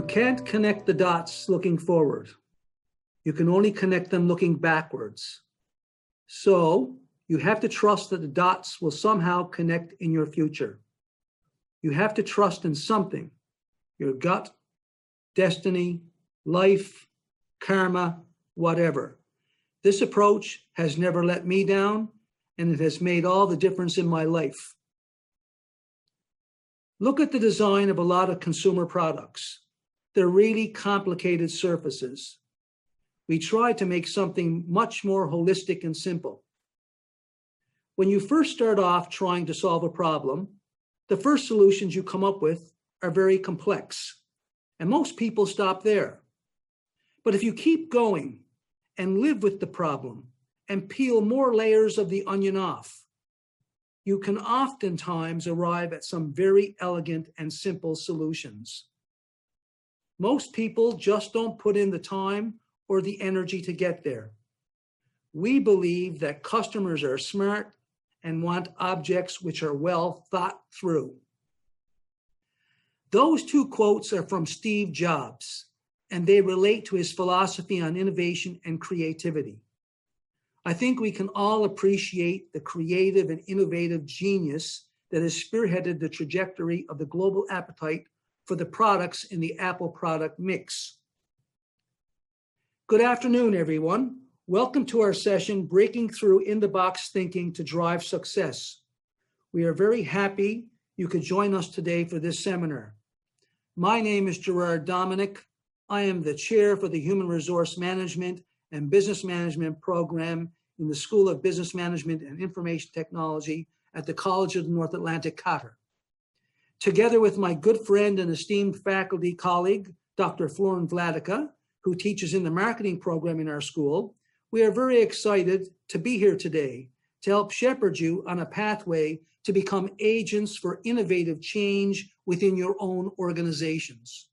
can't connect the dots looking forward. You can only connect them looking backwards. So you have to trust that the dots will somehow connect in your future. You have to trust in something, your gut, destiny, life, karma, whatever. This approach has never let me down, and it has made all the difference in my life. Look at the design of a lot of consumer products. They're really complicated surfaces. We try to make something much more holistic and simple. When you first start off trying to solve a problem, the first solutions you come up with are very complex, and most people stop there. But if you keep going and live with the problem and peel more layers of the onion off, you can oftentimes arrive at some very elegant and simple solutions. Most people just don't put in the time or the energy to get there. We believe that customers are smart and want objects which are well thought through. Those two quotes are from Steve Jobs, and they relate to his philosophy on innovation and creativity. I think we can all appreciate the creative and innovative genius that has spearheaded the trajectory of the global appetite for the products in the Apple product mix. Good afternoon, everyone. Welcome to our session, Breaking Through in-the-Box Thinking to Drive Success. We are very happy you could join us today for this seminar. My name is Gerard Dominic. I am the chair for the Human Resource Management and Business Management program in the School of Business Management and Information Technology at the College of the North Atlantic, Qatar. Together with my good friend and esteemed faculty colleague, Dr. Florin Vladica, who teaches in the marketing program in our school, we are very excited to be here today to help shepherd you on a pathway to become agents for innovative change within your own organizations.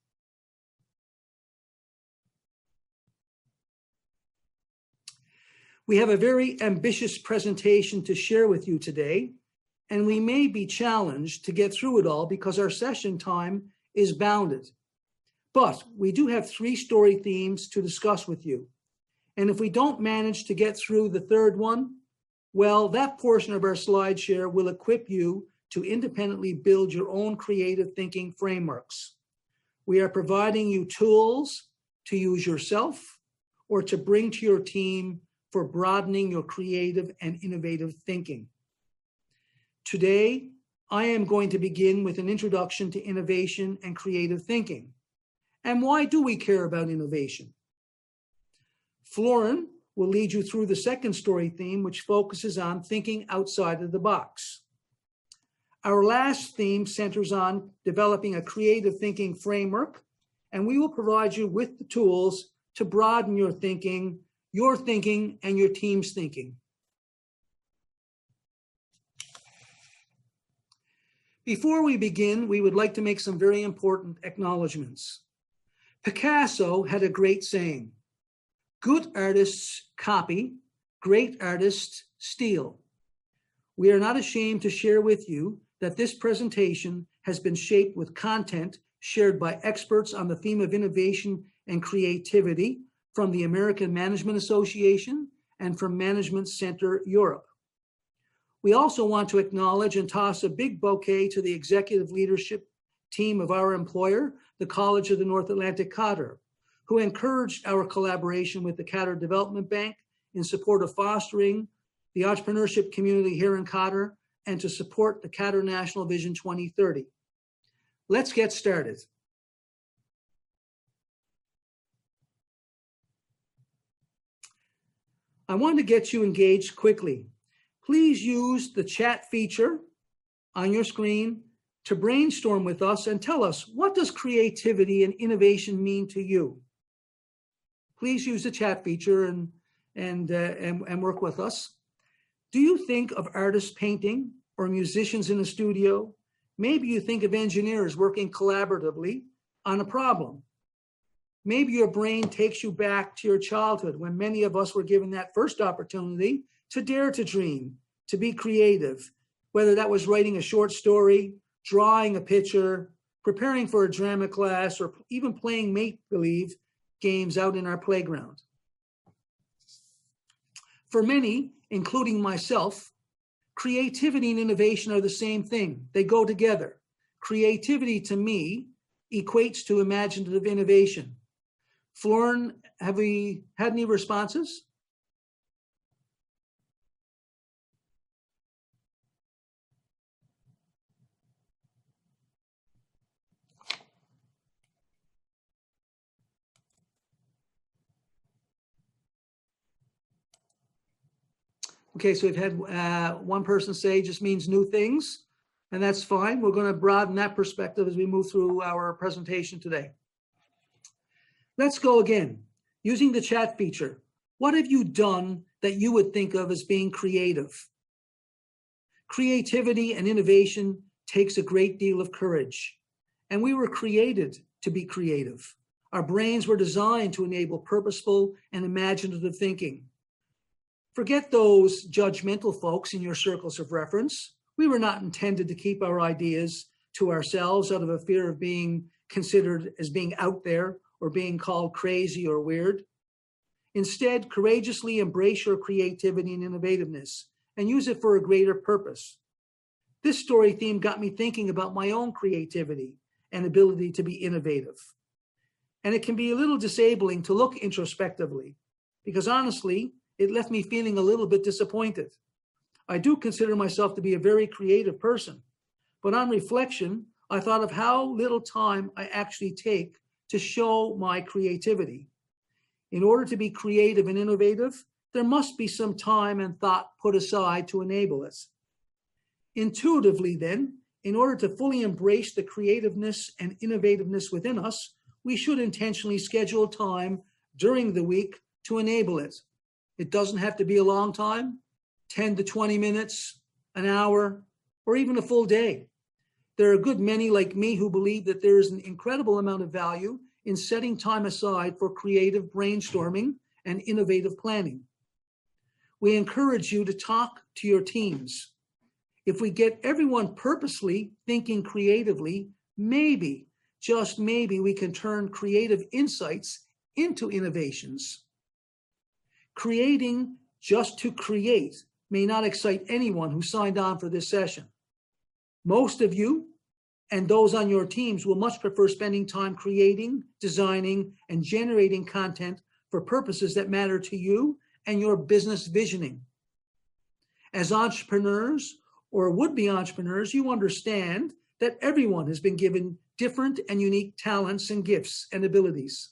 We have a very ambitious presentation to share with you today, and we may be challenged to get through it all because our session time is bounded. But we do have 3 story themes to discuss with you. And if we don't manage to get through the third one, well, that portion of our slide share will equip you to independently build your own creative thinking frameworks. We are providing you tools to use yourself or to bring to your team for broadening your creative and innovative thinking. Today, I am going to begin with an introduction to innovation and creative thinking. And why do we care about innovation? Florin will lead you through the second story theme, which focuses on thinking outside of the box. Our last theme centers on developing a creative thinking framework, and we will provide you with the tools to broaden your thinking and your team's thinking. Before we begin, we would like to make some very important acknowledgements. Picasso had a great saying, "Good artists copy, great artists steal." We are not ashamed to share with you that this presentation has been shaped with content shared by experts on the theme of innovation and creativity from the American Management Association and from Management Center Europe. We also want to acknowledge and toss a big bouquet to the executive leadership team of our employer, the College of the North Atlantic, Qatar, who encouraged our collaboration with the Qatar Development Bank in support of fostering the entrepreneurship community here in Qatar and to support the Qatar National Vision 2030. Let's get started. I want to get you engaged quickly. Please use the chat feature on your screen to brainstorm with us and tell us, what does creativity and innovation mean to you? Please use the chat feature and work with us. Do you think of artists painting or musicians in a studio? Maybe you think of engineers working collaboratively on a problem. Maybe your brain takes you back to your childhood when many of us were given that first opportunity to dare to dream, to be creative, whether that was writing a short story, drawing a picture, preparing for a drama class, or even playing make-believe games out in our playground. For many, including myself, creativity and innovation are the same thing. They go together. Creativity, to me, equates to imaginative innovation. Florin, have we had any responses? Okay, so we've had one person say just means new things, and that's fine. We're going to broaden that perspective as we move through our presentation today. Let's go again. Using the chat feature, what have you done that you would think of as being creative? Creativity and innovation takes a great deal of courage, and we were created to be creative. Our brains were designed to enable purposeful and imaginative thinking. Forget those judgmental folks in your circles of reference. We were not intended to keep our ideas to ourselves out of a fear of being considered as being out there or being called crazy or weird. Instead, courageously embrace your creativity and innovativeness and use it for a greater purpose. This story theme got me thinking about my own creativity and ability to be innovative. And it can be a little disabling to look introspectively, because honestly, it left me feeling a little bit disappointed. I do consider myself to be a very creative person, but on reflection, I thought of how little time I actually take to show my creativity. In order to be creative and innovative, there must be some time and thought put aside to enable it. Intuitively then, in order to fully embrace the creativeness and innovativeness within us, we should intentionally schedule time during the week to enable it. It doesn't have to be a long time, 10 to 20 minutes, an hour, or even a full day. There are a good many like me who believe that there is an incredible amount of value in setting time aside for creative brainstorming and innovative planning. We encourage you to talk to your teams. If we get everyone purposely thinking creatively, maybe, just maybe, we can turn creative insights into innovations. Creating just to create may not excite anyone who signed on for this session. Most of you and those on your teams will much prefer spending time creating, designing, and generating content for purposes that matter to you and your business visioning. As entrepreneurs or would-be entrepreneurs, you understand that everyone has been given different and unique talents and gifts and abilities.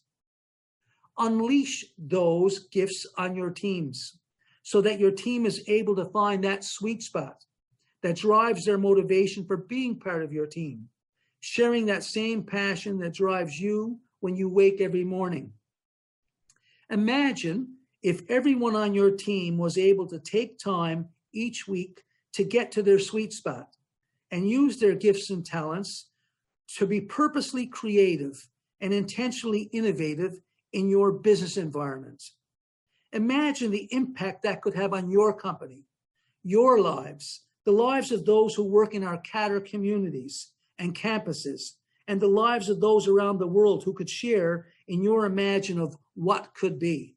Unleash those gifts on your teams so that your team is able to find that sweet spot that drives their motivation for being part of your team, sharing that same passion that drives you when you wake every morning. Imagine if everyone on your team was able to take time each week to get to their sweet spot and use their gifts and talents to be purposely creative and intentionally innovative in your business environment. Imagine the impact that could have on your company, your lives, the lives of those who work in our cadre communities and campuses, and the lives of those around the world who could share in your imagine of what could be.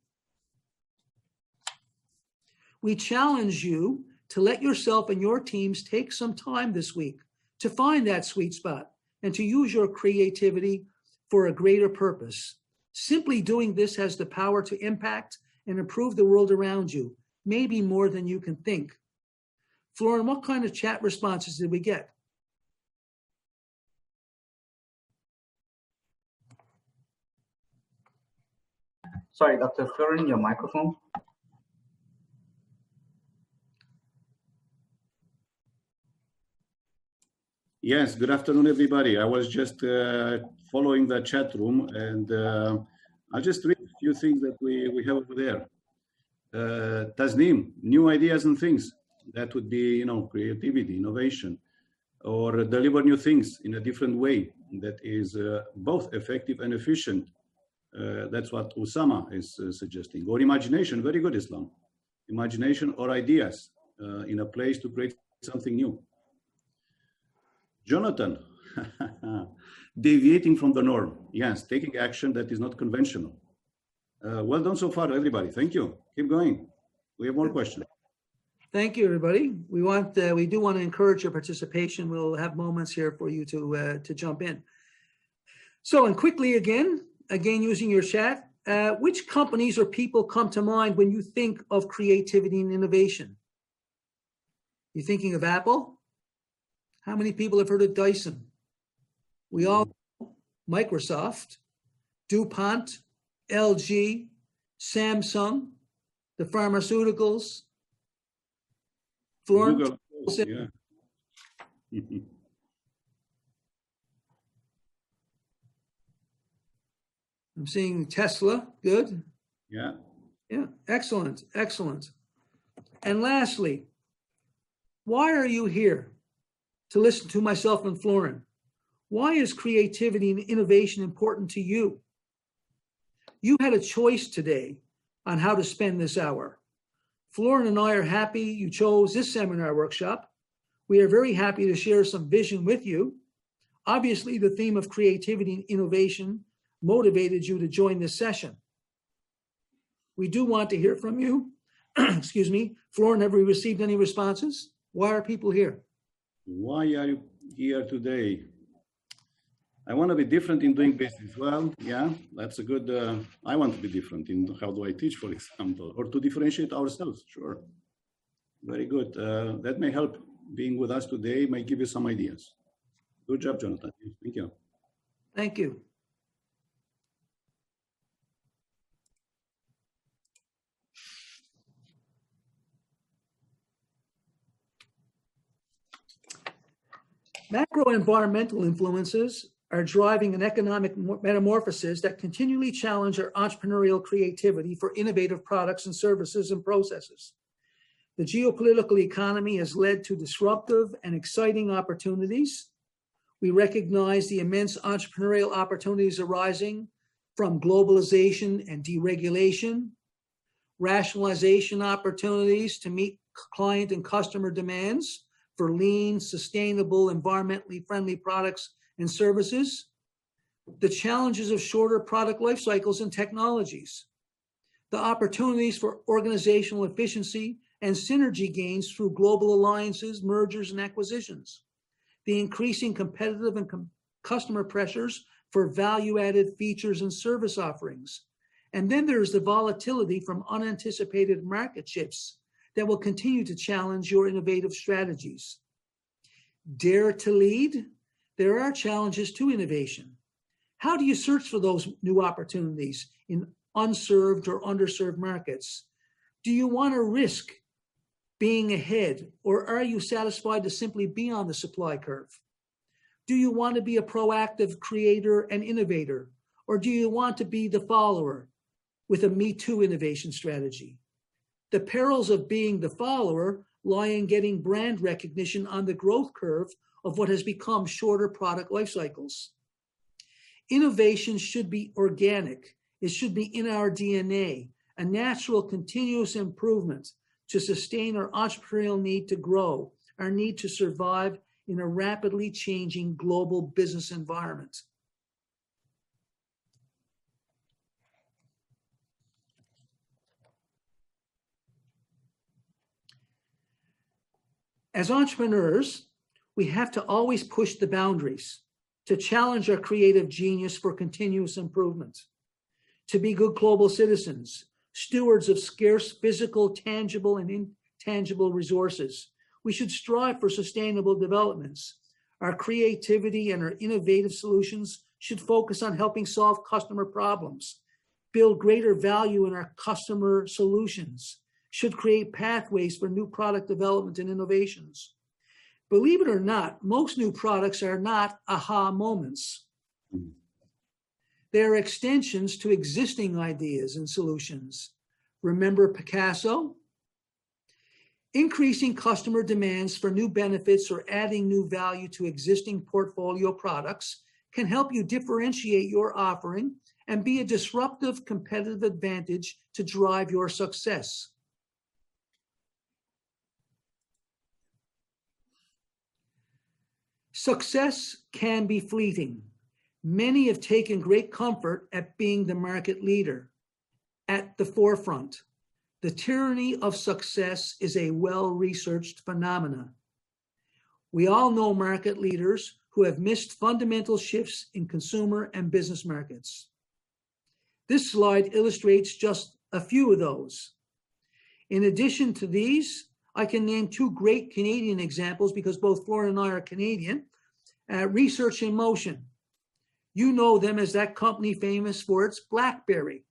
We challenge you to let yourself and your teams take some time this week to find that sweet spot and to use your creativity for a greater purpose. Simply doing this has the power to impact and improve the world around you, maybe more than you can think. Florin, what kind of chat responses did we get? Sorry, Dr. Florin, your microphone. Yes, good afternoon, everybody. I was just following the chat room, and I'll just read a few things that we have over there. Tasneem, new ideas and things. That would be, creativity, innovation, or deliver new things in a different way that is both effective and efficient. That's what Usama is suggesting. Or imagination, very good, Islam. Imagination or ideas in a place to create something new. Jonathan, deviating from the norm. Yes, taking action that is not conventional. Well done so far, everybody. Thank you. Keep going. We have more questions. Thank you, everybody. We do want to encourage your participation. We'll have moments here for you to jump in. So, and quickly again using your chat, which companies or people come to mind when you think of creativity and innovation? You thinking of Apple? How many people have heard of Dyson? We all know Microsoft, DuPont, LG, Samsung, the pharmaceuticals, Google, yeah. I'm seeing Tesla, good. Yeah. Yeah, excellent, excellent. And lastly, why are you here to listen to myself and Florin? Why is creativity and innovation important to you? You had a choice today on how to spend this hour. Florin and I are happy you chose this seminar workshop. We are very happy to share some vision with you. Obviously, the theme of creativity and innovation motivated you to join this session. We do want to hear from you. Excuse me. Florin, have we received any responses? Why are people here? Why are you here today? I want to be different in doing business. Well, yeah, that's a good, I want to be different in how do I teach, for example, or to differentiate ourselves, sure. Very good. That may help. Being with us today may give you some ideas. Good job, Jonathan. Thank you. Thank you. Macro-environmental influences are driving an economic metamorphosis that continually challenge our entrepreneurial creativity for innovative products and services and processes. The geopolitical economy has led to disruptive and exciting opportunities. We recognize the immense entrepreneurial opportunities arising from globalization and deregulation, rationalization opportunities to meet client and customer demands for lean, sustainable, environmentally friendly products and services, the challenges of shorter product life cycles and technologies, the opportunities for organizational efficiency and synergy gains through global alliances, mergers, and acquisitions, the increasing competitive and customer pressures for value-added features and service offerings. And then there's the volatility from unanticipated market shifts that will continue to challenge your innovative strategies. Dare to lead? There are challenges to innovation. How do you search for those new opportunities in unserved or underserved markets? Do you want to risk being ahead, or are you satisfied to simply be on the supply curve? Do you want to be a proactive creator and innovator, or do you want to be the follower with a Me Too innovation strategy? The perils of being the follower lie in getting brand recognition on the growth curve of what has become shorter product life cycles. Innovation should be organic. It should be in our DNA, a natural continuous improvement to sustain our entrepreneurial need to grow, our need to survive in a rapidly changing global business environment. As entrepreneurs, we have to always push the boundaries, to challenge our creative genius for continuous improvement, to be good global citizens, stewards of scarce physical, tangible, and intangible resources. We should strive for sustainable developments. Our creativity and our innovative solutions should focus on helping solve customer problems, build greater value in our customer solutions, should create pathways for new product development and innovations. Believe it or not, most new products are not aha moments. They're extensions to existing ideas and solutions. Remember Picasso? Increasing customer demands for new benefits or adding new value to existing portfolio products can help you differentiate your offering and be a disruptive competitive advantage to drive your success. Success can be fleeting. Many have taken great comfort at being the market leader, at the forefront. The tyranny of success is a well-researched phenomenon. We all know market leaders who have missed fundamental shifts in consumer and business markets. This slide illustrates just a few of those. In addition to these, I can name two great Canadian examples because both Flora and I are Canadian. Research in Motion. You know them as that company famous for its BlackBerry.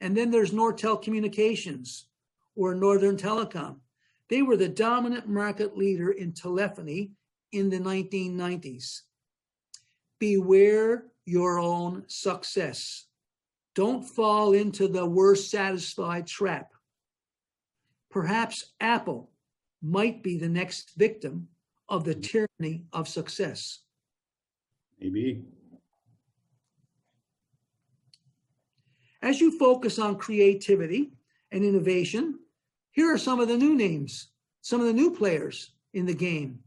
And then there's Nortel Communications or Northern Telecom. They were the dominant market leader in telephony in the 1990s. Beware your own success. Don't fall into the we're satisfied trap. Perhaps Apple might be the next victim of the tyranny of success. Maybe. As you focus on creativity and innovation, here are some of the new names, some of the new players in the game.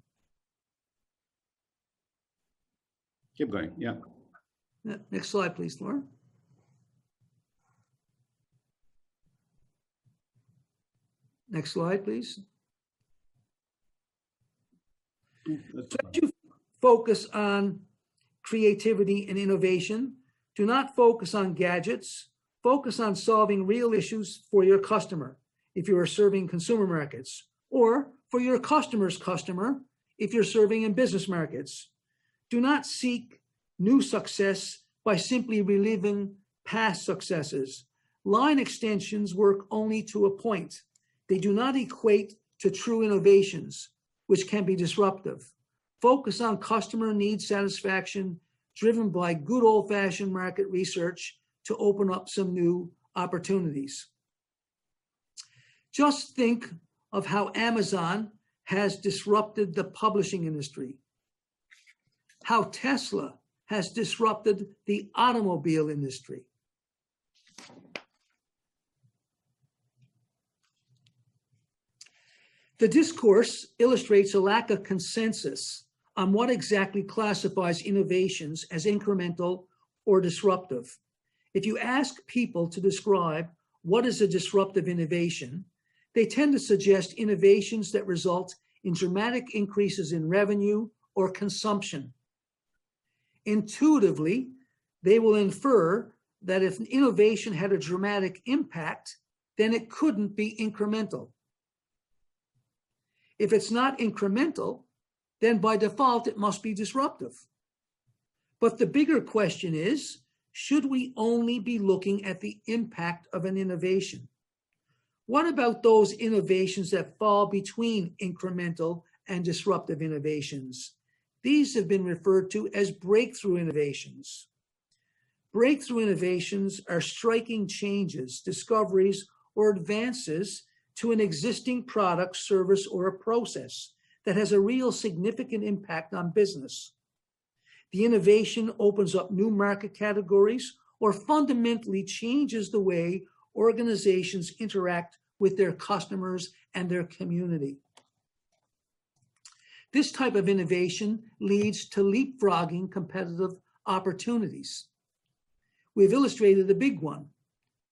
Keep going, yeah. Next slide, please, Laura. Next slide, please. So as you focus on creativity and innovation, do not focus on gadgets. Focus on solving real issues for your customer if you are serving consumer markets, or for your customer's customer if you're serving in business markets. Do not seek new success by simply reliving past successes. Line extensions work only to a point. They do not equate to true innovations, which can be disruptive. Focus on customer need satisfaction driven by good old-fashioned market research to open up some new opportunities. Just think of how Amazon has disrupted the publishing industry, how Tesla has disrupted the automobile industry. The discourse illustrates a lack of consensus on what exactly classifies innovations as incremental or disruptive. If you ask people to describe what is a disruptive innovation, they tend to suggest innovations that result in dramatic increases in revenue or consumption. Intuitively, they will infer that if an innovation had a dramatic impact, then it couldn't be incremental. If it's not incremental, then by default, it must be disruptive. But the bigger question is, should we only be looking at the impact of an innovation? What about those innovations that fall between incremental and disruptive innovations? These have been referred to as breakthrough innovations. Breakthrough innovations are striking changes, discoveries, or advances to an existing product, service, or a process that has a real significant impact on business. The innovation opens up new market categories or fundamentally changes the way organizations interact with their customers and their community. This type of innovation leads to leapfrogging competitive opportunities. We've illustrated a big one,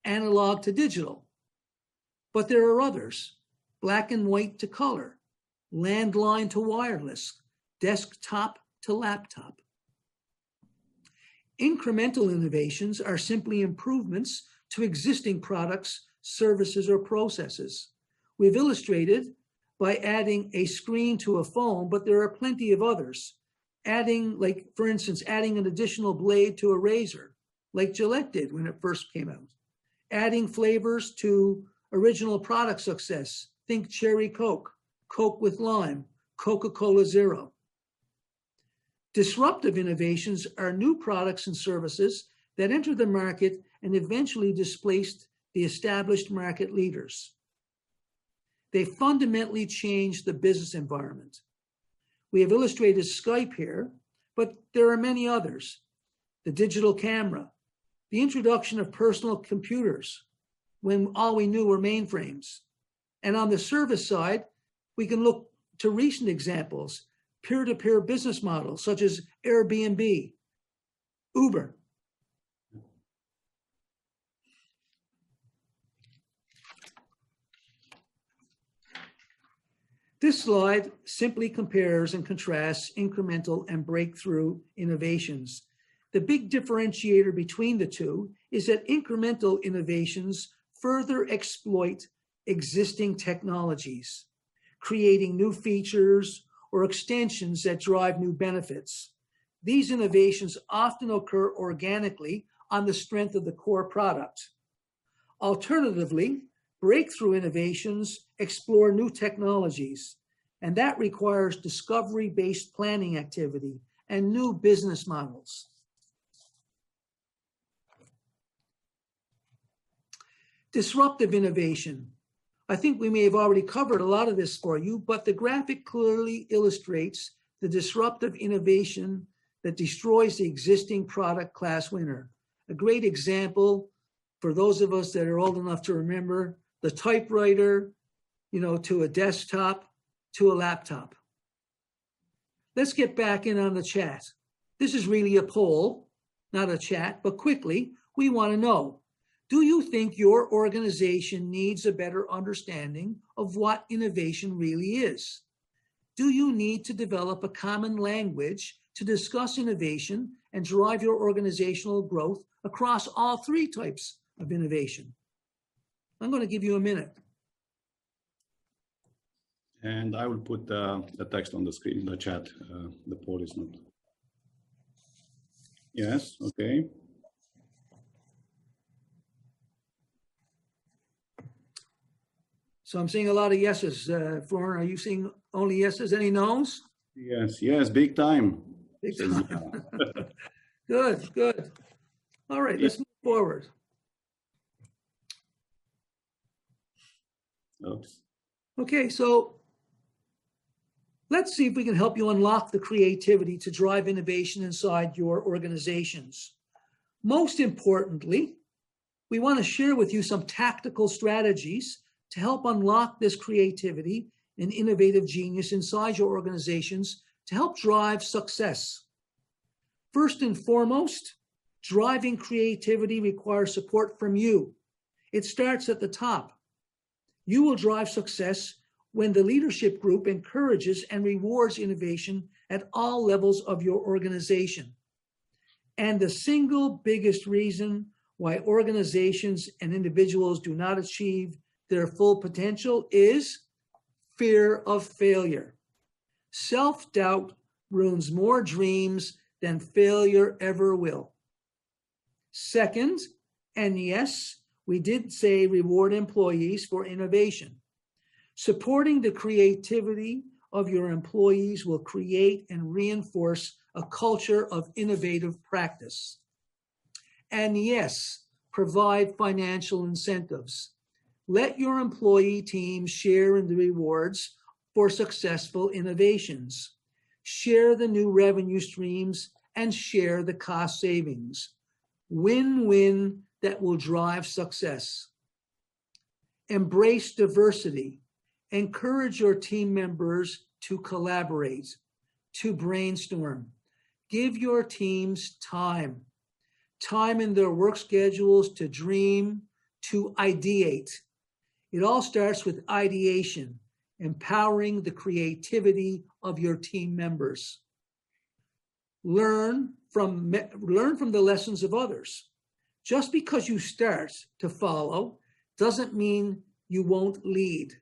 analog to digital, but there are others, black and white to color, landline to wireless, desktop to laptop. Incremental innovations are simply improvements to existing products, services, or processes. We've illustrated by adding a screen to a phone, but there are plenty of others. Adding, like, for instance, adding an additional blade to a razor, like Gillette did when it first came out. Adding flavors to original product success. Think Cherry Coke, Coke with lime, Coca-Cola Zero. Disruptive innovations are new products and services that enter the market and eventually displaced the established market leaders. They fundamentally change the business environment. We have illustrated Skype here, but there are many others. The digital camera, the introduction of personal computers when all we knew were mainframes. And on the service side, we can look to recent examples, peer-to-peer business models such as Airbnb, Uber. This slide simply compares and contrasts incremental and breakthrough innovations. The big differentiator between the two is that incremental innovations further exploit existing technologies, creating new features or extensions that drive new benefits. These innovations often occur organically on the strength of the core product. Alternatively, breakthrough innovations explore new technologies, and that requires discovery-based planning activity and new business models. Disruptive innovation. I think we may have already covered a lot of this for you, but the graphic clearly illustrates the disruptive innovation that destroys the existing product class winner. A great example for those of us that are old enough to remember, the typewriter, to a desktop, to a laptop. Let's get back in on the chat. This is really a poll, not a chat, but quickly, we want to know, do you think your organization needs a better understanding of what innovation really is? Do you need to develop a common language to discuss innovation and drive your organizational growth across all three types of innovation? I'm going to give you a minute. And I will put the text on the screen in the chat. The poll is not. Yes, okay. So I'm seeing a lot of yeses. Florin, are you seeing only yeses? Any no's? Yes, big time. Big time. Good. All right, let's move forward. Oops. Okay, so let's see if we can help you unlock the creativity to drive innovation inside your organizations. Most importantly, we want to share with you some tactical strategies to help unlock this creativity and innovative genius inside your organizations to help drive success. First and foremost, driving creativity requires support from you. It starts at the top. You will drive success when the leadership group encourages and rewards innovation at all levels of your organization. And the single biggest reason why organizations and individuals do not achieve their full potential is fear of failure. Self-doubt ruins more dreams than failure ever will. Second, and yes, we did say reward employees for innovation. Supporting the creativity of your employees will create and reinforce a culture of innovative practice. And yes, provide financial incentives. Let your employee teams share in the rewards for successful innovations. Share the new revenue streams and share the cost savings. Win-win that will drive success. Embrace diversity. Encourage your team members to collaborate, to brainstorm. Give your teams time in their work schedules to dream, to ideate. It all starts with ideation, empowering the creativity of your team members. Learn from the lessons of others. Just because you start to follow doesn't mean you won't lead.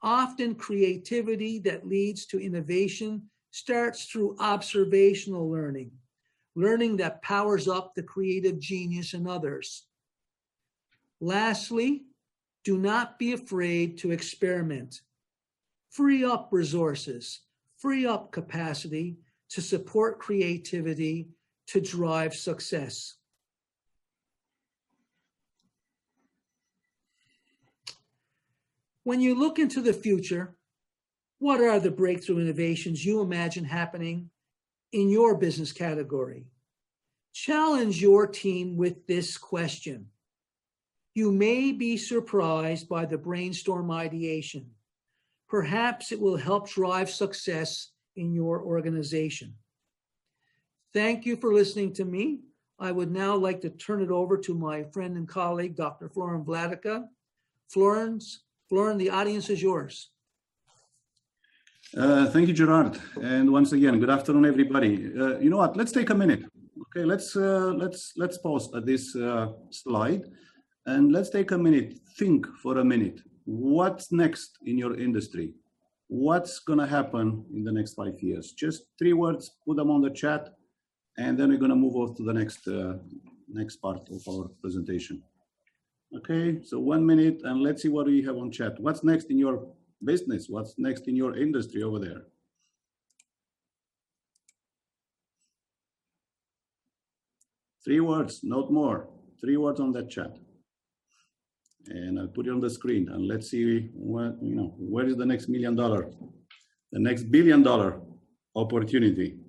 Often creativity that leads to innovation starts through observational learning that powers up the creative genius in others. Lastly, do not be afraid to experiment. Free up resources, free up capacity to support creativity to drive success. When you look into the future, what are the breakthrough innovations you imagine happening in your business category? Challenge your team with this question. You may be surprised by the brainstorm ideation. Perhaps it will help drive success in your organization. Thank you for listening to me. I would now like to turn it over to my friend and colleague, Dr. Florin Vladica. Florin, the audience is yours. Thank you, Gerard. And once again, good afternoon, everybody. You know what? Let's take a minute. Okay, let's pause at this slide, and let's take a minute. Think for a minute. What's next in your industry? What's going to happen in the next 5 years? Just 3 words. Put them on the chat, and then we're going to move on to the next part of our presentation. Okay, so 1 minute, and let's see what we have on chat. What's next in your business? What's next in your industry over there? Three words, not more. 3 words on that chat. And I'll put it on the screen, and let's see what, where is the next $1 million, the next $1 billion opportunity.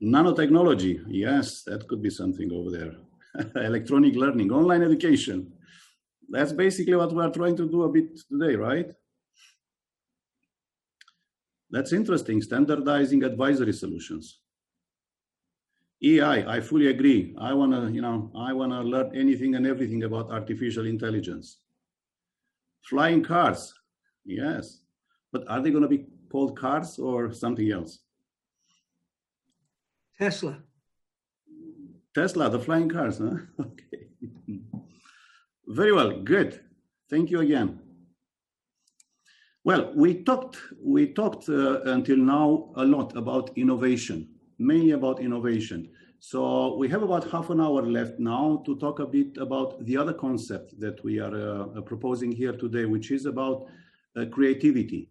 Nanotechnology, yes, that could be something over there. Electronic learning, online education. That's basically what we are trying to do a bit today, right? That's interesting, standardizing advisory solutions. AI, I fully agree. I wanna learn anything and everything about artificial intelligence. Flying cars, yes. But are they gonna be called cars or something else? Tesla. Tesla, the flying cars, huh? Okay. Very well, good. Thank you again. Well, we talked until now a lot about innovation, mainly about innovation. So we have about half an hour left now to talk a bit about the other concept that we are proposing here today, which is about creativity.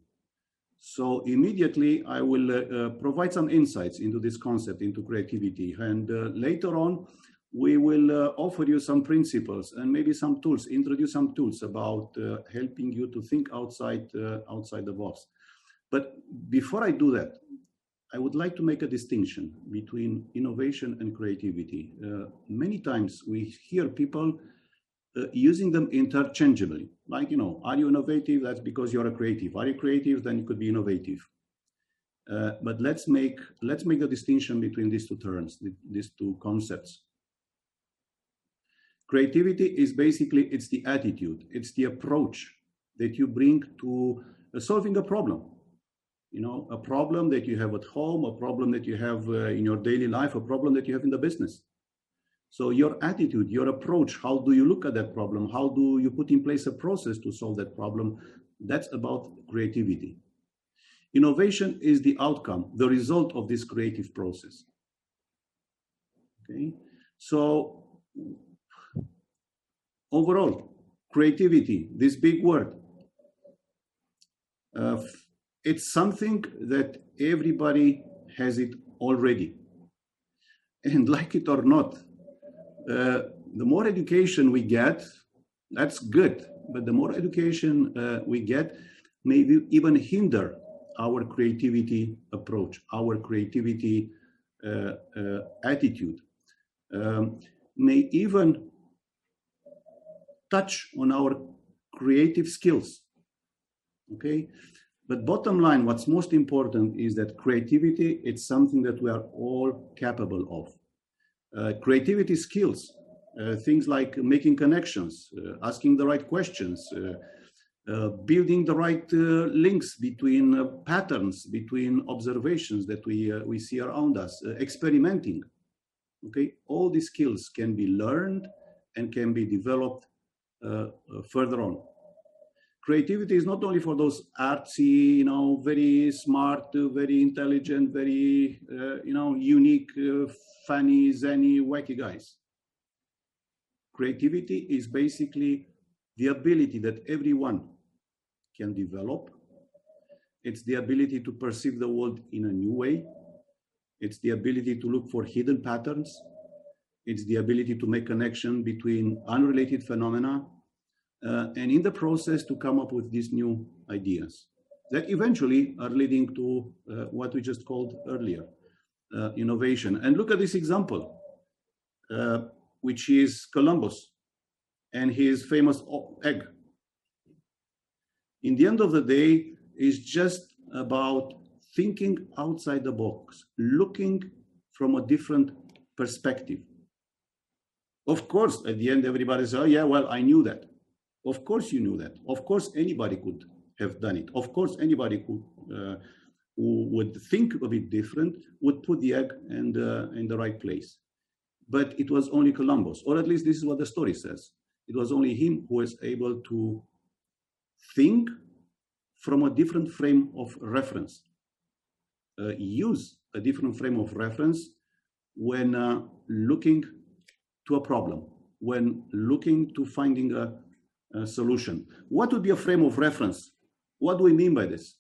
So immediately I will provide some insights into this concept, into creativity. And later on, we will offer you some principles and maybe some tools, introduce some tools about helping you to think outside the box. But before I do that, I would like to make a distinction between innovation and creativity. Many times we hear people using them interchangeably. Like, are you innovative? That's because you're a creative. Are you creative? Then you could be innovative. But let's make the distinction between these two terms, these two concepts. Creativity is basically, it's the attitude, it's the approach that you bring to solving a problem. A problem that you have at home, a problem that you have in your daily life, a problem that you have in the business. So your attitude, your approach, how do you look at that problem? How do you put in place a process to solve that problem? That's about creativity. Innovation is the outcome, the result of this creative process. Okay, so overall, creativity, this big word, it's something that everybody has it already. And like it or not, the more education we get, that's good. But the more education we get, maybe even hinder our creativity approach, our creativity attitude, may even touch on our creative skills. Okay? But bottom line, what's most important is that creativity, it's something that we are all capable of. Creativity skills, things like making connections, asking the right questions, building the right links between patterns, between observations that we see around us, experimenting. Okay, all these skills can be learned and can be developed further on. Creativity is not only for those artsy, very smart, very intelligent, very, unique, funny, zany, wacky guys. Creativity is basically the ability that everyone can develop. It's the ability to perceive the world in a new way. It's the ability to look for hidden patterns. It's the ability to make connection between unrelated phenomena. And in the process to come up with these new ideas that eventually are leading to what we just called earlier, innovation. And look at this example, which is Columbus and his famous egg. In the end of the day, it's just about thinking outside the box, looking from a different perspective. Of course, at the end, everybody says, oh yeah, well, I knew that. Of course you knew that. Of course, anybody could have done it. Of course, anybody could, who would think of it different would put the egg in the right place. But it was only Columbus, or at least this is what the story says. It was only him who was able to think from a different frame of reference, use a different frame of reference when looking to a problem, when looking to finding a solution. What would be a frame of reference? What do we mean by this?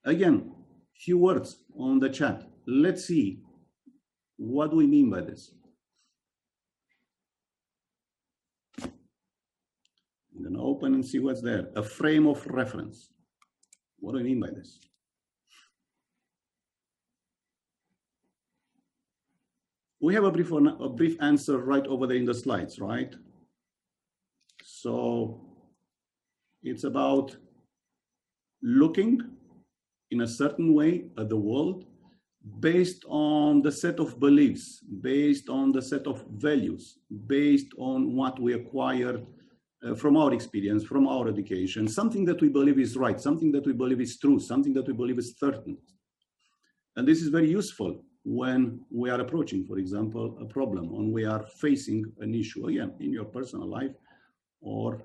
Again, few words on the chat. Let's see, what do we mean by this? I'm going to open and see what's there. A frame of reference. What do I mean by this? We have a brief answer right over there in the slides, right? So it's about looking in a certain way at the world based on the set of beliefs, based on the set of values, based on what we acquired from our experience, from our education, something that we believe is right, something that we believe is true, something that we believe is certain. And this is very useful when we are approaching, for example, a problem, when we are facing an issue, again, in your personal life or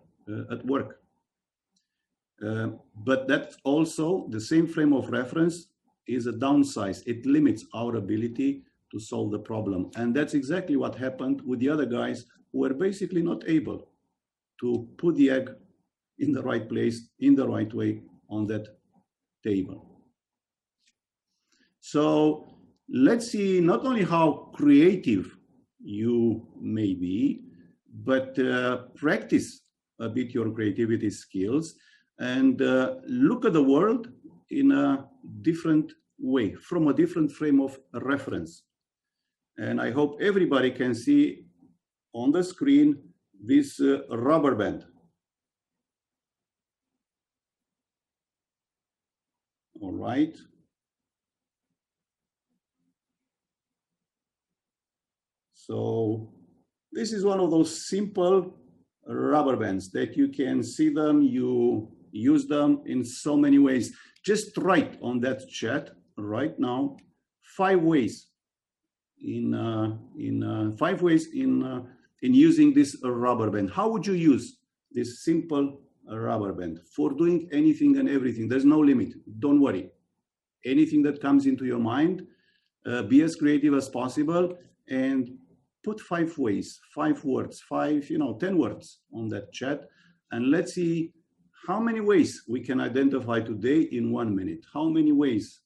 at work. But that's also the same frame of reference is a downsize. It limits our ability to solve the problem. And that's exactly what happened with the other guys who were basically not able to put the egg in the right place, in the right way on that table. So let's see not only how creative you may be, but practice a bit your creativity skills and look at the world in a different way, from a different frame of reference. And I hope everybody can see on the screen this rubber band. All right. So this is one of those simple rubber bands that you can see them, you use them in so many ways. Just write on that chat right now 5 ways in using this rubber band. How would you use this simple rubber band for doing anything and everything? There's no limit. Don't worry. Anything that comes into your mind, be as creative as possible and put 5 ways, 5 words, 10 words on that chat. And let's see how many ways we can identify today in 1 minute. How many ways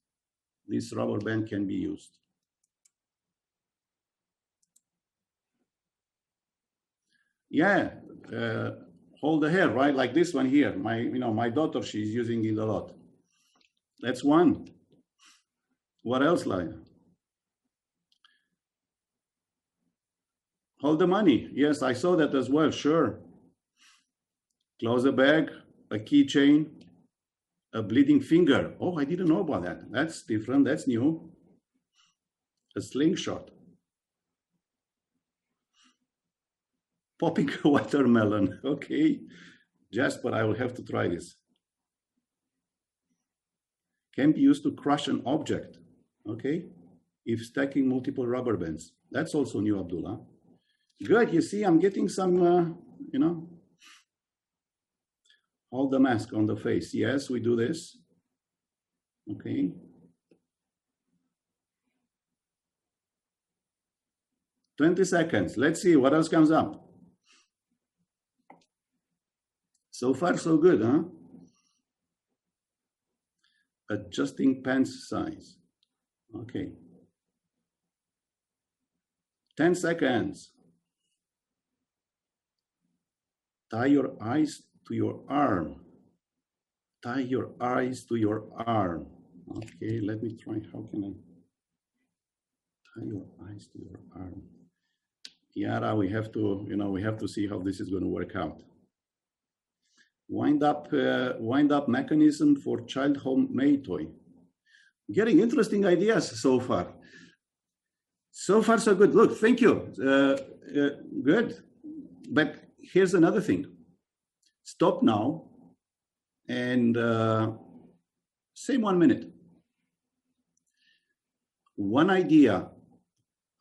this rubber band can be used. Yeah, hold the hair, right? Like this one here. My daughter, she's using it a lot. That's one. What else, Laya? Hold the money. Yes, I saw that as well. Sure. Close the bag, a keychain, a bleeding finger. Oh, I didn't know about that. That's different. That's new. A slingshot. Popping a watermelon. Okay. Jasper, I will have to try this. Can be used to crush an object. Okay. If stacking multiple rubber bands. That's also new, Abdullah. Good. You see, I'm getting some, hold the mask on the face. Yes, we do this. Okay. "20 seconds. Let's see what else comes up. So far, so good, huh? Adjusting pants size. Okay. 10 seconds. Tie your eyes to your arm. Tie your eyes to your arm. Okay, let me try. How can I tie your eyes to your arm? Yara, we have to see how this is going to work out. Wind up mechanism for child homemade toy. Getting interesting ideas so far. So far, so good. Look, thank you. Good. But here's another thing. Stop now and say 1 minute. One idea,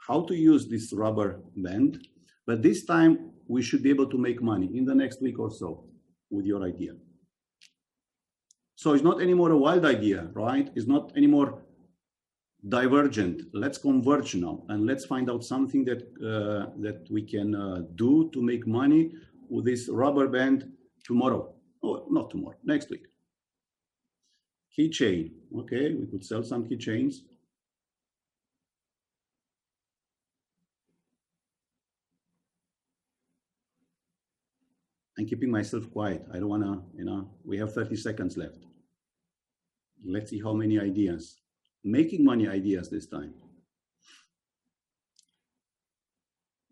how to use this rubber band, but this time we should be able to make money in the next week or so with your idea. So it's not anymore a wild idea, right? It's not anymore divergent. Let's converge now and let's find out something that that we can do to make money with this rubber band tomorrow. Oh, not tomorrow, next week. Keychain. Okay, we could sell some keychains. I'm keeping myself quiet. I don't want to, we have 30 seconds left. Let's see how many ideas. Making money ideas this time.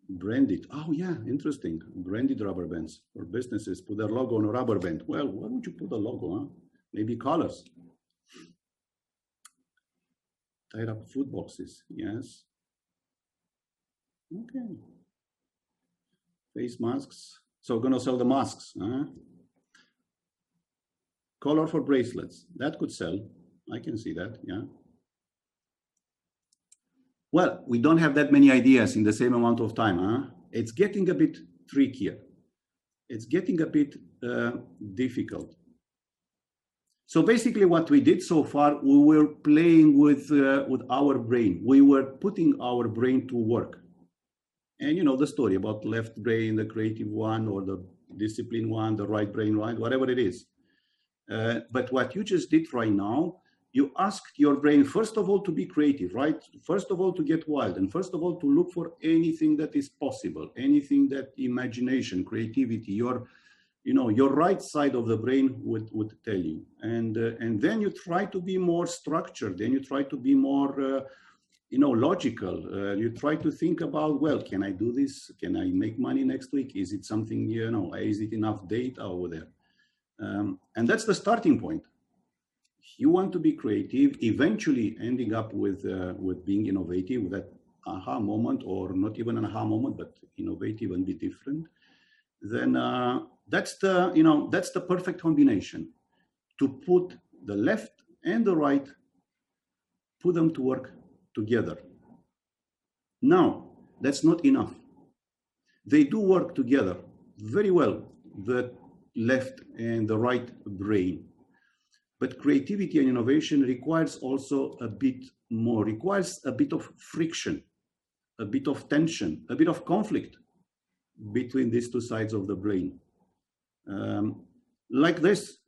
Branded. Oh, yeah, interesting. Branded rubber bands for businesses. Put their logo on a rubber band. Well, why would you put a logo? Huh? Maybe colors. Tied up food boxes. Yes. Okay. Face masks. So we're going to sell the masks. Huh? Color for bracelets. That could sell. I can see that. Yeah. Well, we don't have that many ideas in the same amount of time. Huh? It's getting a bit trickier. It's getting a bit difficult. So basically what we did so far, we were playing with our brain. We were putting our brain to work. And you know the story about left brain, the creative one, or the discipline one, the right brain, right, whatever it is. But what you just did right now, you asked your brain, first of all, to be creative, right? First of all, to get wild. And first of all, to look for anything that is possible, anything that imagination, creativity, your right side of the brain would tell you. And then you try to be more structured. Then you try to be more, logical. You try to think about, well, can I do this? Can I make money next week? Is it something, is it enough data over there? And that's the starting point. You want to be creative, eventually ending up with being innovative, with that aha moment, or not even an aha moment, but innovative and be different. Then that's the perfect combination, to put the left and the right, put them to work together. Now, that's not enough. They do work together very well, the left and the right brain. But creativity and innovation requires also a bit more, requires a bit of friction, a bit of tension, a bit of conflict between these two sides of the brain. Like this.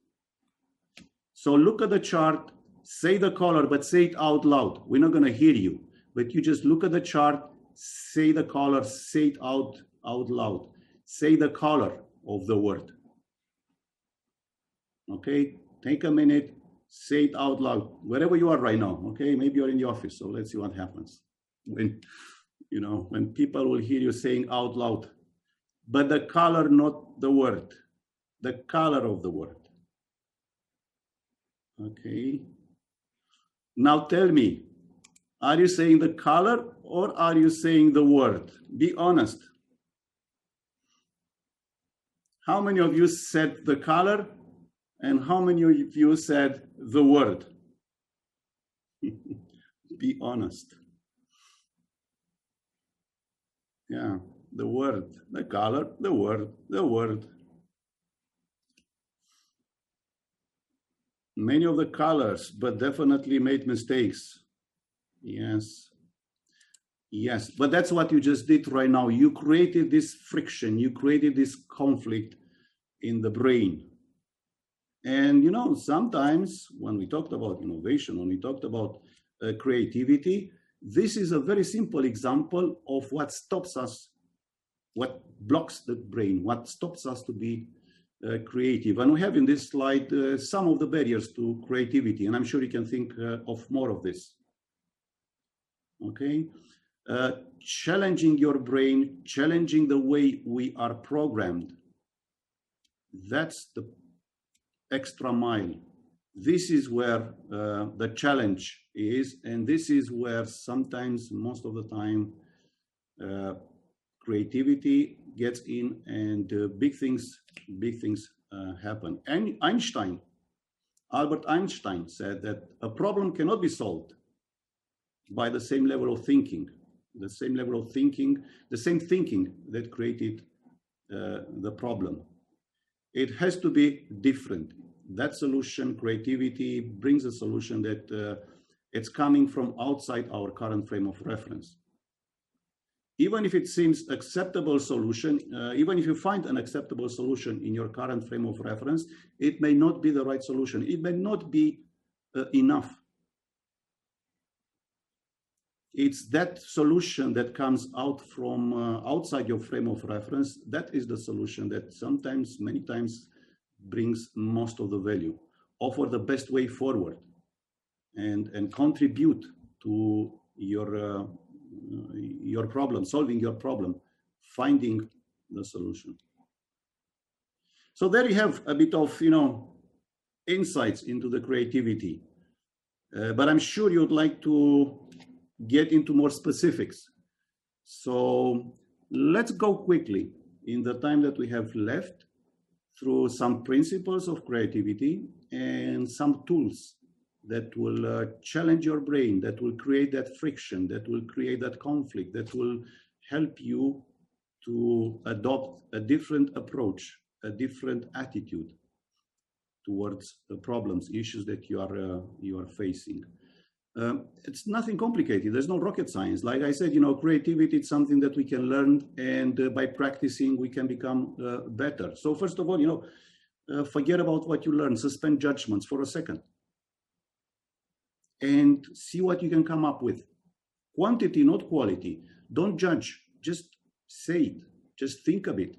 So look at the chart, say the color, but say it out loud. We're not going to hear you, but you just look at the chart, say the color, say it out loud. Say the color of the word. Okay, take a minute, say it out loud, wherever you are right now. Okay, maybe you're in the office, so let's see what happens when people will hear you saying out loud, but the color, not the word, the color of the word. Okay. Now tell me, are you saying the color or are you saying the word? Be honest. How many of you said the color and how many of you said the word? Be honest. Yeah, the word, the color, the word, the word. Many of the colors, but definitely made mistakes. Yes. Yes, but that's what you just did right now. You created this friction, you created this conflict in the brain. And, sometimes when we talked about innovation, when we talked about creativity, this is a very simple example of what stops us, what blocks the brain, what stops us to be creative. And we have in this slide some of the barriers to creativity, and I'm sure you can think of more of this. Okay, challenging your brain, challenging the way we are programmed. That's the extra mile. This is where the challenge is, and this is where sometimes, most of the time, creativity gets in, and big things happen. And Albert Einstein said that a problem cannot be solved by the same level of thinking, the same thinking that created the problem. It has to be different. That solution, creativity, brings a solution that it's coming from outside our current frame of reference. Even if it seems acceptable solution, even if you find an acceptable solution in your current frame of reference, it may not be the right solution. It may not be enough. It's that solution that comes out from outside your frame of reference. That is the solution that sometimes, many times, brings most of the value, offer the best way forward, and contribute to your problem, solving your problem, finding the solution. So there you have a bit of, insights into the creativity, but I'm sure you'd like to get into more specifics. So let's go quickly in the time that we have left through some principles of creativity and some tools that will challenge your brain, that will create that friction, that will create that conflict, that will help you to adopt a different approach, a different attitude towards the problems, issues that you are facing. It's nothing complicated. There's no rocket science. Like I said, creativity is something that we can learn, and by practicing, we can become better. So first of all, forget about what you learn, suspend judgments for a second, and see what you can come up with. Quantity, not quality. Don't judge, just say it. Just think of it.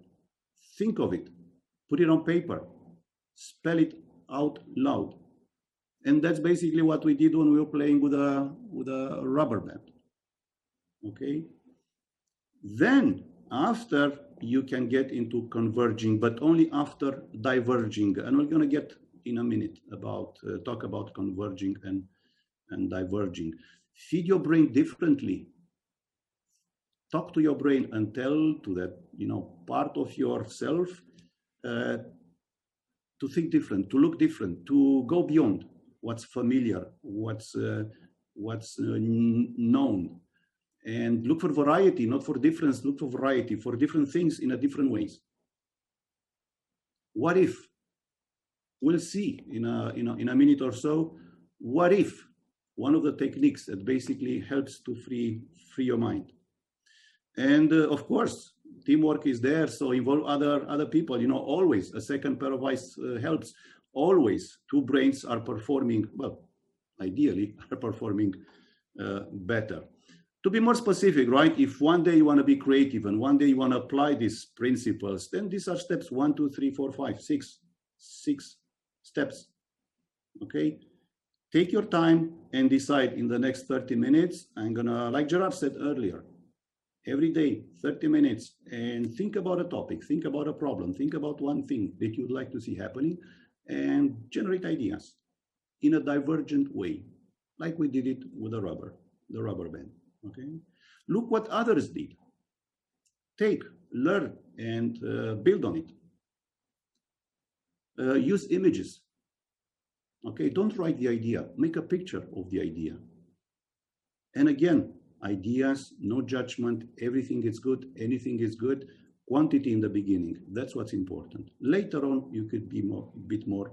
Put it on paper, spell it out loud. And that's basically what we did when we were playing with a rubber band. Okay. Then after, you can get into converging, but only after diverging. And we're going to get in a minute talk about converging and diverging. Feed your brain differently. Talk to your brain and tell to that, part of yourself to think different, to look different, to go beyond what's familiar, what's known, and look for variety, not for difference. Look for variety, for different things in a different ways. What if? We'll see in a minute or so. What if? One of the techniques that basically helps to free your mind. And of course, teamwork is there, so involve other people. Always a second pair of eyes helps. Always two brains are performing, well, ideally are performing better. To be more specific, right? If one day you want to be creative and one day you want to apply these principles, then these are steps 1, 2, 3, 4, 5, 6 steps. Okay? Take your time and decide in the next 30 minutes. I'm gonna, like Gerard said earlier, every day, 30 minutes, and think about a topic, think about a problem, think about one thing that you'd like to see happening, and generate ideas in a divergent way, like we did it with the rubber band. Okay, look what others did. Take, learn, and build on it. Use images. Okay, don't write the idea, make a picture of the idea. And again, ideas, no judgment, everything is good, anything is good. Quantity in the beginning, that's what's important. Later on, you could be a bit more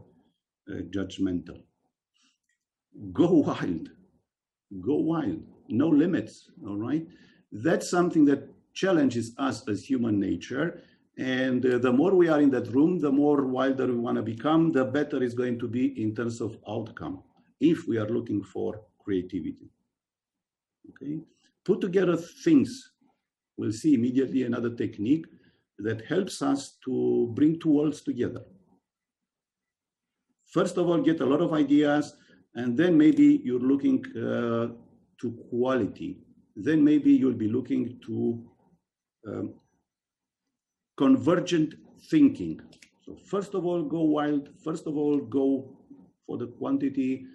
judgmental. Go wild, no limits, all right? That's something that challenges us as human nature. And the more we are in that room, the more wilder we want to become, the better it's going to be in terms of outcome, if we are looking for creativity. Okay, put together things. We'll see immediately another technique that helps us to bring two worlds together. First of all, get a lot of ideas, and then maybe you're looking to quality. Then maybe you'll be looking to convergent thinking. So first of all, go wild. First of all, go for the quantity.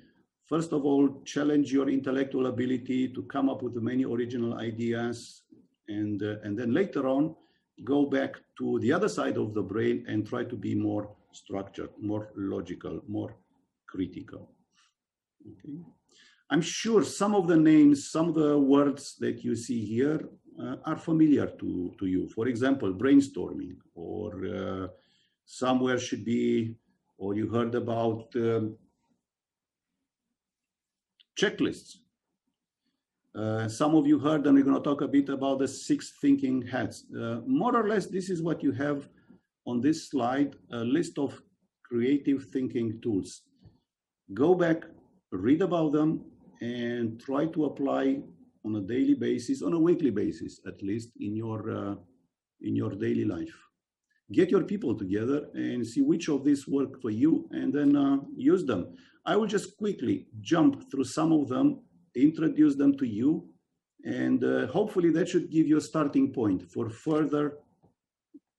First of all, challenge your intellectual ability to come up with many original ideas. And then later on, go back to the other side of the brain and try to be more structured, more logical, more critical. Okay. I'm sure some of the names, some of the words that you see here are familiar to you. For example, brainstorming, or somewhere should be, or you heard about checklists. Some of you heard, and we're going to talk a bit about the 6 thinking hats. More or less, this is what you have on this slide, a list of creative thinking tools. Go back, read about them, and try to apply on a daily basis, on a weekly basis, at least in your daily life. Get your people together and see which of these work for you, and then use them. I will just quickly jump through some of them, introduce them to you, and hopefully that should give you a starting point for further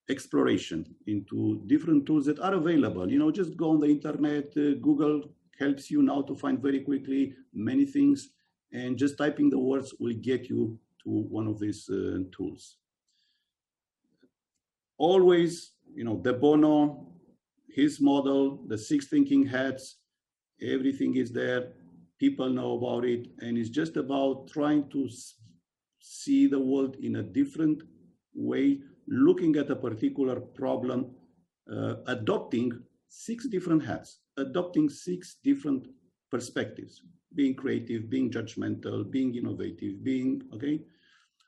exploration into different tools that are available. You know, just go on the internet, Google helps you now to find very quickly many things, and just typing the words will get you to one of these tools. Always, you know, De Bono, his model, the 6 thinking hats, everything is there. People know about it, and it's just about trying to see the world in a different way, looking at a particular problem, adopting 6 different hats, adopting 6 different perspectives, being creative, being judgmental, being innovative, being, okay?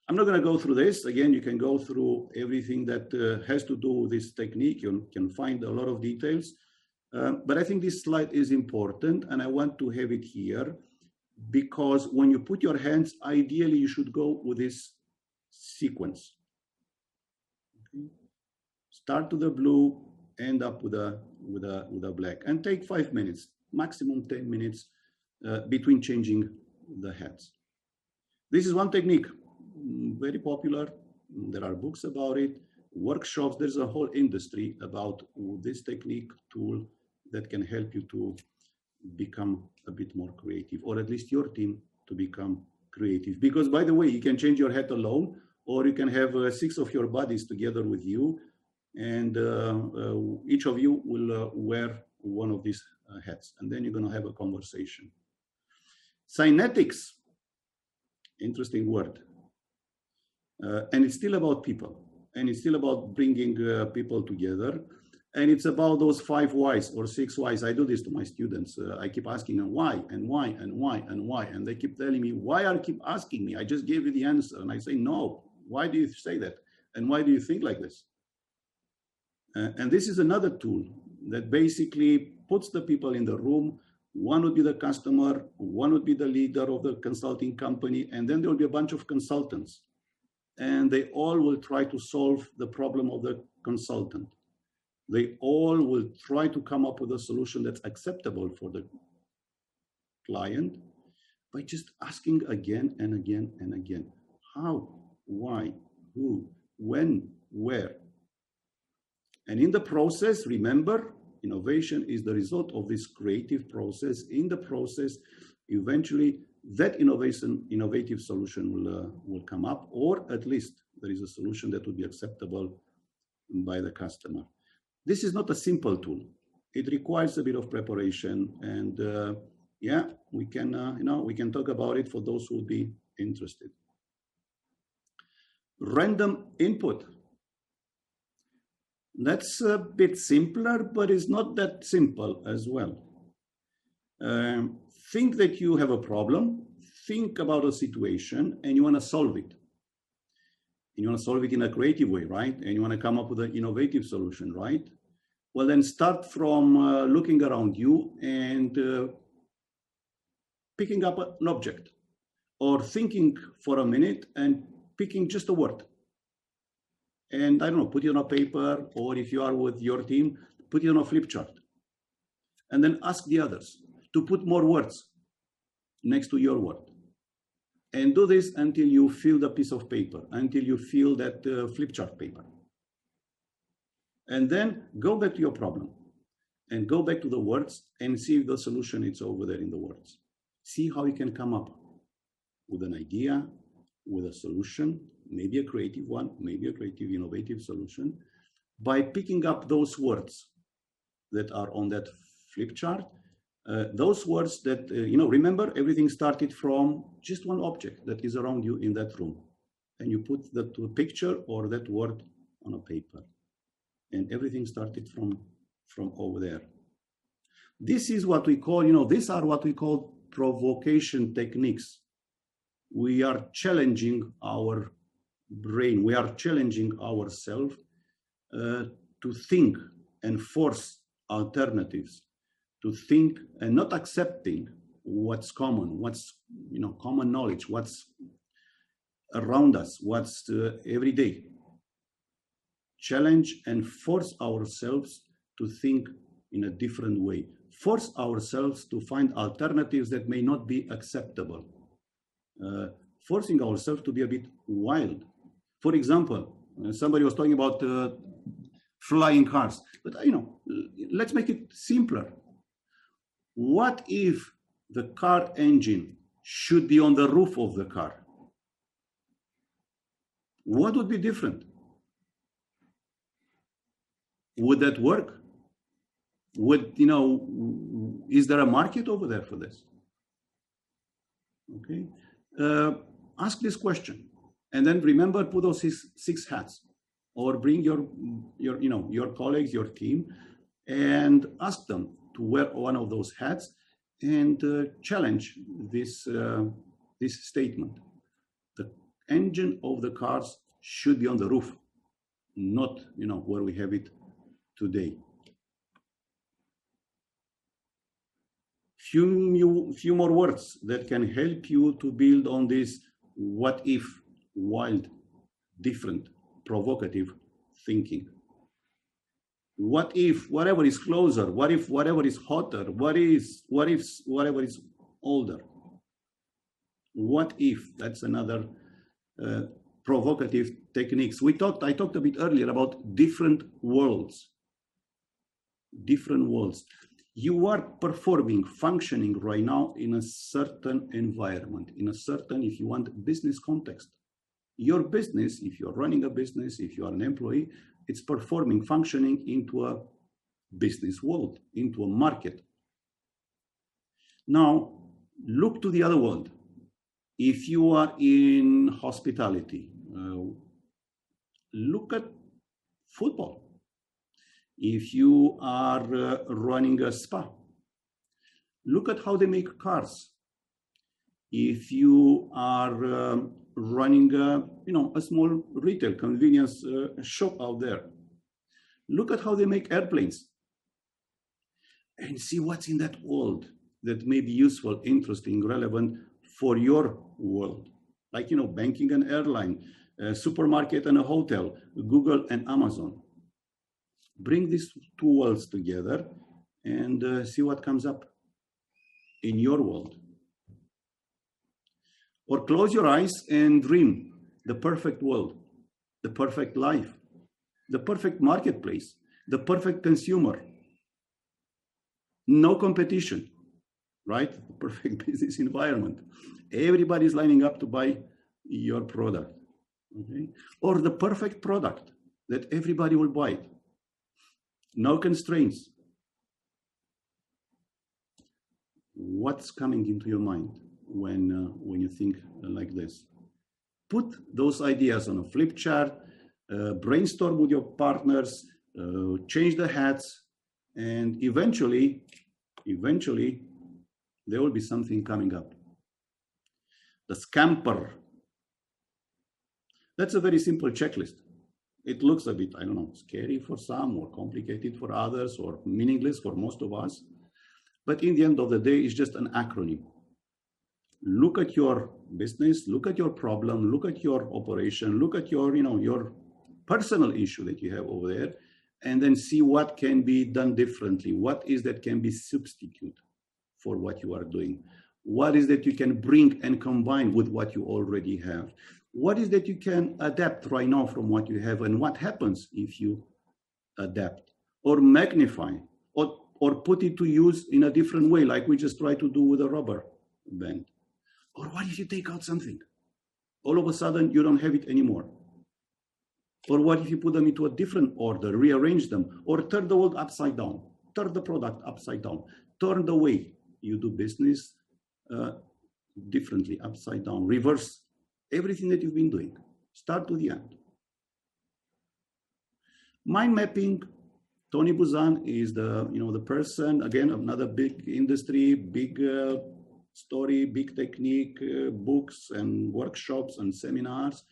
I'm not going to go through this. Again, you can go through everything that has to do with this technique. You can find a lot of details. But I think this slide is important, and I want to have it here because when you put your hands, ideally you should go with this sequence. Okay. Start to the blue, end up with a black, and take 5 minutes, maximum 10 minutes between changing the hats. This is one technique, very popular. There are books about it, workshops. There's a whole industry about this technique tool that can help you to become a bit more creative, or at least your team to become creative. Because, by the way, you can change your hat alone, or you can have 6 of your buddies together with you, and each of you will wear one of these hats, and then you're going to have a conversation. Cynetics, interesting word. And it's still about people, and it's still about bringing people together. And it's about those 5 whys or 6 whys. I do this to my students. I keep asking them why and why and why and why. And they keep telling me, why are you keep asking me? I just gave you the answer. And I say, no, why do you say that? And why do you think like this? And this is another tool that basically puts the people in the room. One would be the customer, one would be the leader of the consulting company, and then there will be a bunch of consultants. And they all will try to solve the problem of the consultant. They all will try to come up with a solution that's acceptable for the client by just asking again and again and again. How, why, who, when, where. And in the process, remember, innovation is the result of this creative process. In the process, eventually, that innovative solution will come up, or at least there is a solution that will be acceptable by the customer. This is not a simple tool. It requires a bit of preparation, and yeah, we can we can talk about it for those who would be interested. Random input. That's a bit simpler, but it's not that simple as well. Think that you have a problem, think about a situation, and you want to solve it. And you want to solve it in a creative way, right? And you want to come up with an innovative solution, right? Well, then start from looking around you and picking up an object, or thinking for a minute and picking just a word. And I don't know, put it on a paper, or if you are with your team, put it on a flip chart. And then ask the others to put more words next to your word. And do this until you fill the piece of paper, until you fill that flip chart paper. And then go back to your problem and go back to the words and see if the solution is over there in the words. See how you can come up with an idea, with a solution, maybe a creative one, maybe a creative, innovative solution, by picking up those words that are on that flip chart. Those words that, remember, everything started from just one object that is around you in that room. And you put that picture or that word on a paper. And everything started from over there. This is what we call, these are what we call provocation techniques. We are challenging our brain. We are challenging ourselves to think and force alternatives, to think and not accepting what's common, what's, common knowledge, what's around us, what's every day. Challenge and force ourselves to think in a different way. Force ourselves to find alternatives that may not be acceptable. Forcing ourselves to be a bit wild. For example, somebody was talking about flying cars, but let's make it simpler. What if the car engine should be on the roof of the car? What would be different? Would that work? Is there a market over there for this? Okay. Ask this question, and then remember, put those six hats, or bring your colleagues, your team, and ask them to wear one of those hats and challenge this statement. The engine of the cars should be on the roof, not where we have it today. Few more words that can help you to build on this what if, wild, different, provocative thinking. What if whatever is closer? What if whatever is hotter? What if whatever is older? What if? That's another provocative techniques. I talked a bit earlier about different worlds. Different worlds. You are performing, functioning right now in a certain environment, in a certain, if you want, business context. Your business, if you're running a business, if you are an employee, it's performing, functioning into a business world, into a market. Now, look to the other world. If you are in hospitality, look at football. If you are running a spa, look at how they make cars. If you are running a small retail convenience shop out there, look at how they make airplanes and see what's in that world that may be useful, interesting, relevant for your world. Like, banking and airline, supermarket and a hotel, Google and Amazon. Bring these two worlds together and see what comes up in your world. Or close your eyes and dream the perfect world, the perfect life, the perfect marketplace, the perfect consumer. No competition, right? The perfect business environment. Everybody's lining up to buy your product. Okay? Or the perfect product that everybody will buy. No constraints. What's coming into your mind when you think like this? Put those ideas on a flip chart, brainstorm with your partners, change the hats, and eventually there will be something coming up. The scamper. That's a very simple checklist. It looks a bit, scary for some, or complicated for others, or meaningless for most of us. But in the end of the day, it's just an acronym. Look at your business, look at your problem, look at your operation, look at your, your personal issue that you have over there, and then see what can be done differently. What is that can be substitute for what you are doing? What is that you can bring and combine with what you already have? What is that you can adapt right now from what you have? And what happens if you adapt, or magnify, or put it to use in a different way, like we just try to do with a rubber band? Or what if you take out something? All of a sudden, you don't have it anymore. Or what if you put them into a different order, rearrange them, or turn the world upside down, turn the product upside down, turn the way you do business differently, upside down, reverse everything that you've been doing, start to the end. Mind mapping, Tony Buzan is the person, again, another big industry, big story, big technique, books and workshops and seminars.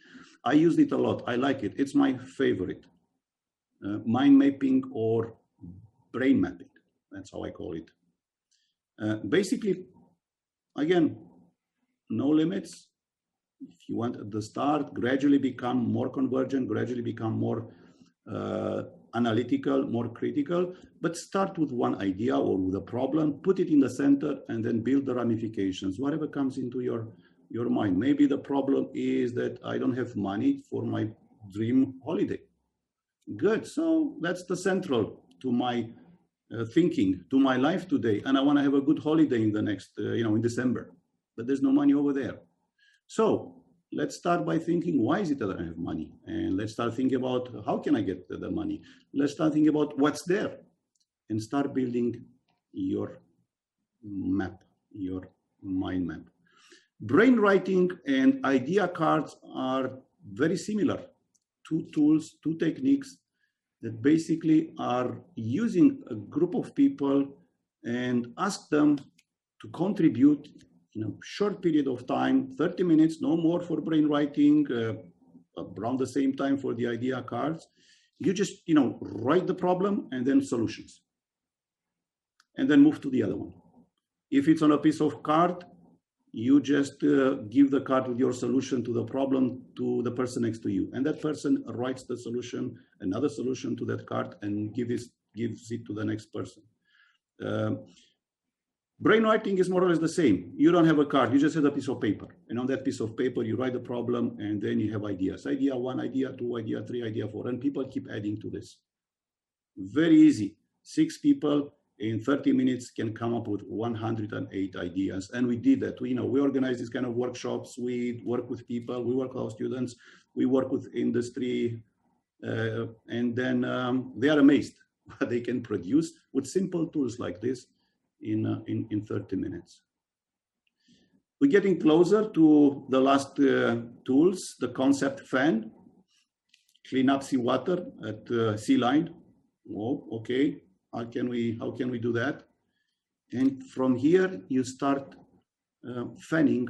I use it a lot. I like it. It's my favorite. Mind mapping or brain mapping. That's how I call it. Basically, again, no limits. If you want at the start, gradually become more convergent, gradually become more analytical, more critical, but start with one idea or with a problem, put it in the center, and then build the ramifications, whatever comes into your mind. Maybe the problem is that I don't have money for my dream holiday. Good, so that's the central to my thinking, to my life today, and I want to have a good holiday in the next, in December, but there's no money over there. So let's start by thinking, why is it that I don't have money? And let's start thinking about how can I get the money? Let's start thinking about what's there and start building your map, your mind map. Brainwriting and idea cards are very similar. Two tools, two techniques that basically are using a group of people and ask them to contribute in a short period of time, 30 minutes, no more for brainwriting, around the same time for the idea cards. You just, write the problem and then solutions. And then move to the other one. If it's on a piece of card, you just give the card with your solution to the problem to the person next to you. And that person writes the solution, another solution to that card, and gives it to the next person. Brainwriting is more or less the same. You don't have a card, you just have a piece of paper. And on that piece of paper, you write the problem, and then you have ideas. Idea 1, idea 2, idea 3, idea 4, and people keep adding to this. Very easy. 6 people in 30 minutes can come up with 108 ideas. And we did that. We organize these kind of workshops. We work with people, we work with our students, we work with industry, and then they are amazed what they can produce with simple tools like this in 30 minutes. We're getting closer to the last tools, the concept fan, clean up seawater at sea line. Oh, okay, how can we do that? And from here, you start fanning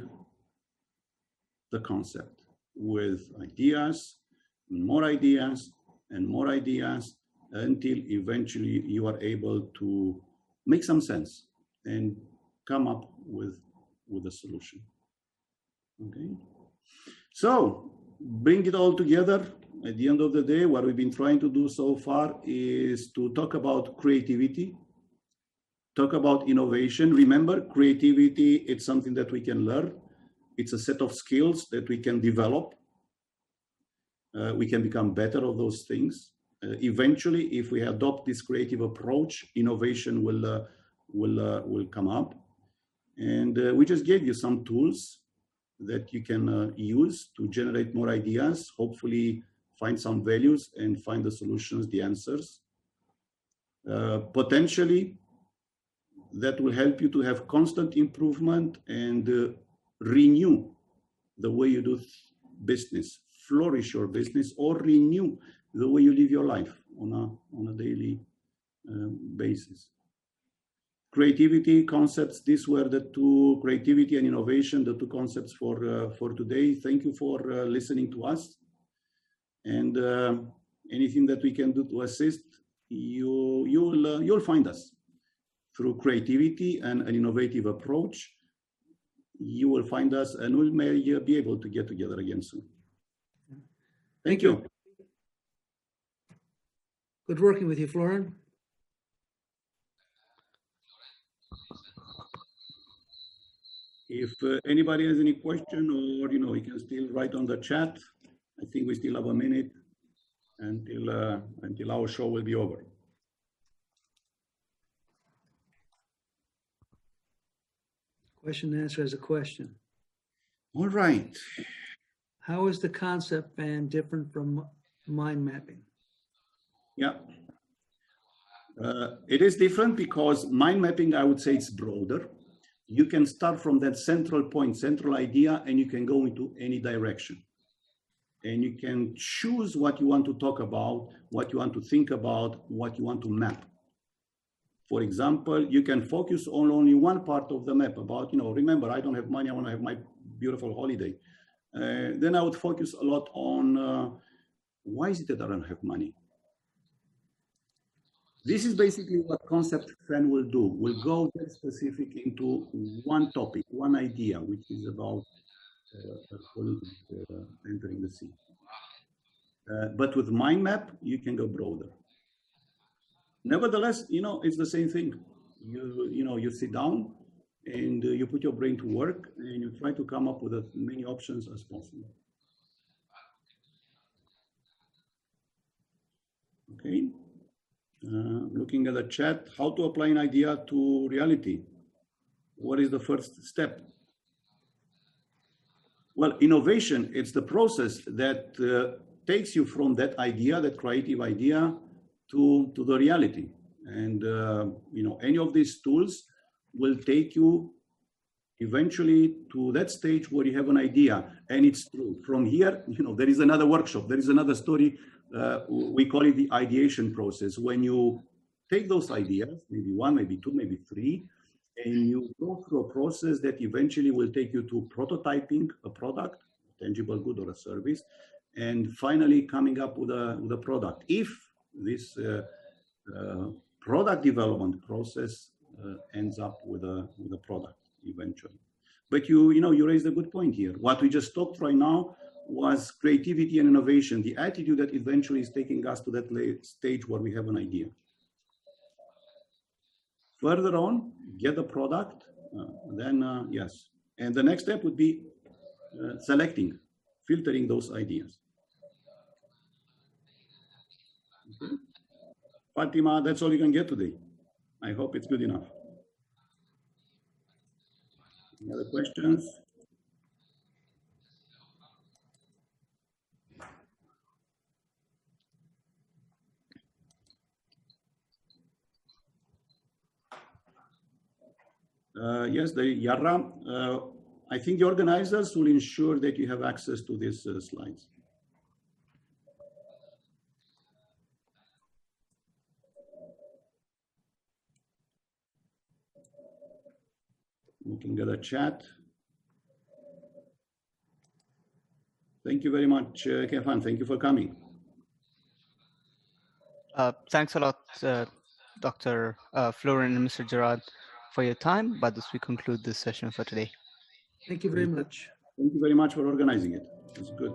the concept with ideas, more ideas, and more ideas, until eventually you are able to make some sense and come up with a solution. Okay, so bring it all together. At the end of the day, what we've been trying to do so far is to talk about creativity, talk about innovation. Remember, creativity, it's something that we can learn. It's a set of skills that we can develop. We can become better at those things. Eventually, if we adopt this creative approach, innovation will come up. And we just gave you some tools that you can use to generate more ideas, hopefully find some values and find the solutions, the answers. Potentially, that will help you to have constant improvement and renew the way you do business, flourish your business, or renew the way you live your life on a daily basis. Creativity concepts, these were the two, creativity and innovation, the two concepts for today. Thank you for listening to us. And anything that we can do to assist, you'll find us through creativity and an innovative approach. You will find us, and we may be able to get together again soon. Thank you. Good working with you, Florin. If anybody has any question, or you can still write on the chat. I think we still have a minute. until our show will be over. Question and answer as a question. All right. How is the concept ban different from mind mapping? Yeah. It is different because mind mapping, I would say, it's broader. You can start from that central point, central idea, and you can go into any direction. And you can choose what you want to talk about, what you want to think about, what you want to map. For example, you can focus on only one part of the map about, remember, I don't have money, I want to have my beautiful holiday. Then I would focus a lot on why is it that I don't have money? This is basically what concept fan will do. We'll go very specific into one topic, one idea, which is about entering the sea. But with mind map, you can go broader. Nevertheless, it's the same thing. You sit down and you put your brain to work and you try to come up with as many options as possible. Okay. Looking at the chat, how to apply an idea to reality? What is the first step? Well, innovation, it's the process that takes you from that idea, that creative idea, to the reality. And, any of these tools will take you eventually to that stage where you have an idea. And it's true. From here, there is another workshop. There is another story. We call it the ideation process. When you take those ideas, maybe one, maybe two, maybe three, and you go through a process that eventually will take you to prototyping a product, a tangible good or a service, and finally coming up with a product. If this product development process ends up with a product eventually. But you raised a good point here. What we just talked right now was creativity and innovation, the attitude that eventually is taking us to that stage where we have an idea. Further on, get the product, then yes. And the next step would be selecting, filtering those ideas. Okay. Fatima, that's all you can get today. I hope it's good enough. Any other questions? Yes, Yarra, I think the organizers will ensure that you have access to these slides. Looking at the chat. Thank you very much, Kefan. Thank you for coming. Thanks a lot, Dr. Florian and Mr. Gerard, for your time. But this we conclude this session for today. Thank you very much. Thank you very much for organizing it. It was good.